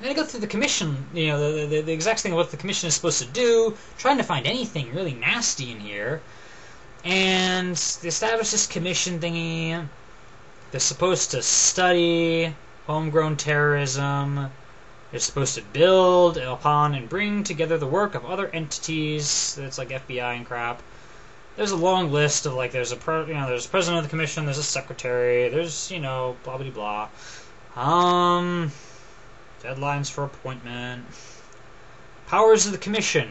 And I go through the commission, you know, the exact thing of what the commission is supposed to do, trying to find anything really nasty in here. And they establish this commission thingy. They're supposed to study homegrown terrorism. They're supposed to build upon and bring together the work of other entities. That's like FBI and crap. There's a long list of, like, there's a there's a president of the commission, there's a secretary, there's, you know, blah blah blah. Deadlines for appointment. Powers of the commission.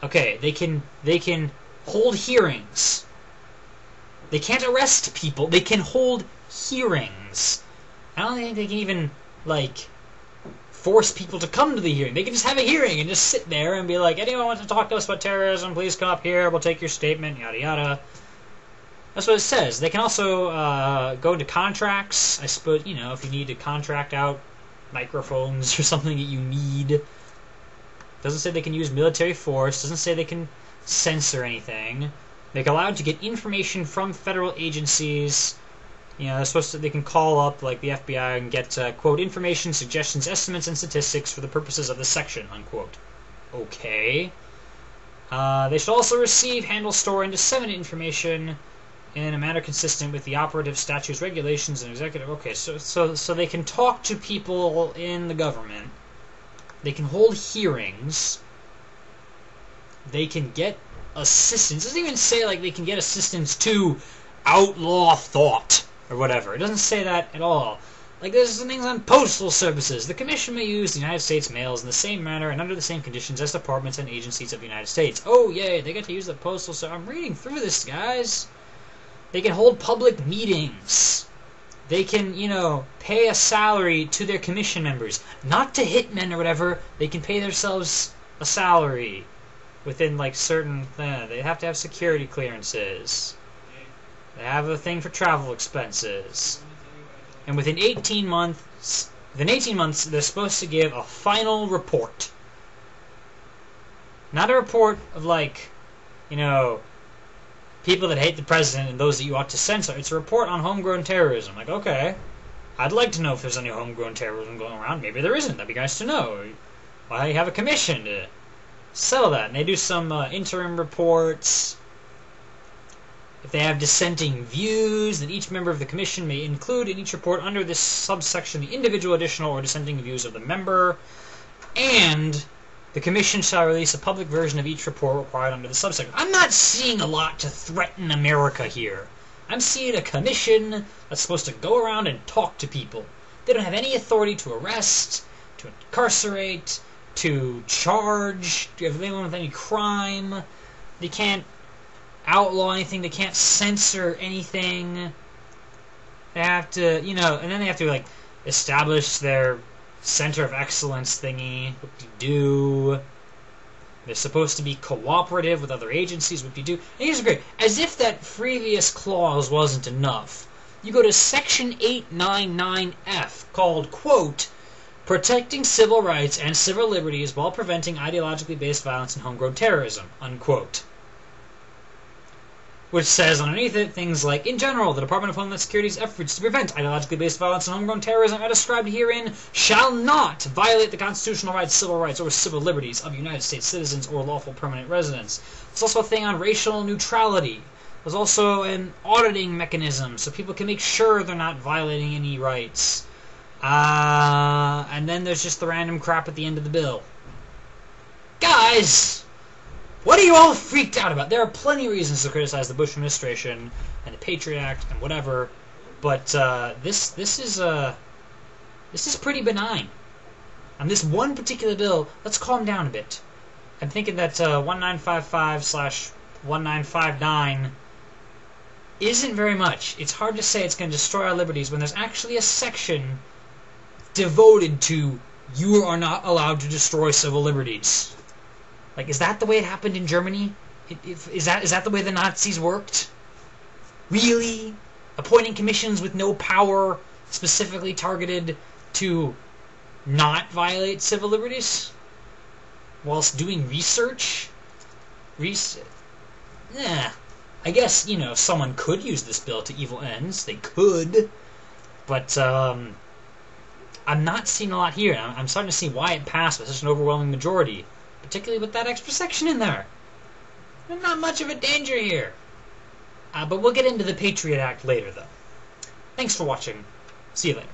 Okay, they can hold hearings. They can't arrest people. They can hold hearings. I don't think they can even, like, force people to come to the hearing. They can just have a hearing and just sit there and be like, anyone wants to talk to us about terrorism, please come up here, we'll take your statement, yada yada. That's what it says. They can also go into contracts. I suppose, you know, if you need to contract out microphones or something that you need. Doesn't say they can use military force. Doesn't say they can censor anything. They're allowed to get information from federal agencies. You know, they can call up, like, the FBI and get, quote, information, suggestions, estimates, and statistics for the purposes of this section, unquote. Okay. They should also receive, handle, store, and disseminate information in a manner consistent with the operative statutes, regulations, and executive... Okay, so they can talk to people in the government. They can hold hearings. They can get assistance. It doesn't even say, like, they can get assistance to outlaw thought or whatever. It doesn't say that at all. Like, there's some things on postal services. The Commission may use the United States mails in the same manner and under the same conditions as departments and agencies of the United States. Oh, yay, they get to use the postal service. I'm reading through this, guys. They can hold public meetings. They can, you know, pay a salary to their commission members. Not to hitmen or whatever. They can pay themselves a salary within, like, certain... they have to have security clearances. They have a thing for travel expenses. And within 18 months, they're supposed to give a final report. Not a report of, like, you know, people that hate the president and those that you ought to censor. It's a report on homegrown terrorism. Like, okay, I'd like to know if there's any homegrown terrorism going around. Maybe there isn't. That'd be nice to know. Why have a commission to settle that? And they do some interim reports. If they have dissenting views, then each member of the commission may include in each report under this subsection the individual, additional, or dissenting views of the member. And the commission shall release a public version of each report required under the subsection. I'm not seeing a lot to threaten America here. I'm seeing a commission that's supposed to go around and talk to people. They don't have any authority to arrest, to incarcerate, to charge, if anyone with any crime. They can't outlaw anything. They can't censor anything. They have to, you know, and then they have to, like, establish their center of excellence thingy. What do you do? They're supposed to be cooperative with other agencies. What do you do? And here's great. As if that previous clause wasn't enough, you go to section 899F called, quote, protecting civil rights and civil liberties while preventing ideologically based violence and homegrown terrorism, unquote. Which says underneath it things like, in general, the Department of Homeland Security's efforts to prevent ideologically based violence and homegrown terrorism as described herein shall not violate the constitutional rights, civil rights, or civil liberties of United States citizens or lawful permanent residents. There's also a thing on racial neutrality. There's also an auditing mechanism so people can make sure they're not violating any rights. And then there's just the random crap at the end of the bill. Guys! What are you all freaked out about? There are plenty of reasons to criticize the Bush administration and the Patriot Act and whatever, but this is pretty benign. On this one particular bill, let's calm down a bit. I'm thinking that 1955/1959 isn't very much. It's hard to say it's going to destroy our liberties when there's actually a section devoted to you are not allowed to destroy civil liberties. Like, is that the way it happened in Germany? Is that the way the Nazis worked? Really? Appointing commissions with no power specifically targeted to not violate civil liberties? Whilst doing research? I guess, you know, someone could use this bill to evil ends. They could. But, I'm not seeing a lot here, and I'm starting to see why it passed with such an overwhelming majority, particularly with that extra section in there. There's not much of a danger here. But we'll get into the Patriot Act later, though. Thanks for watching. See you later.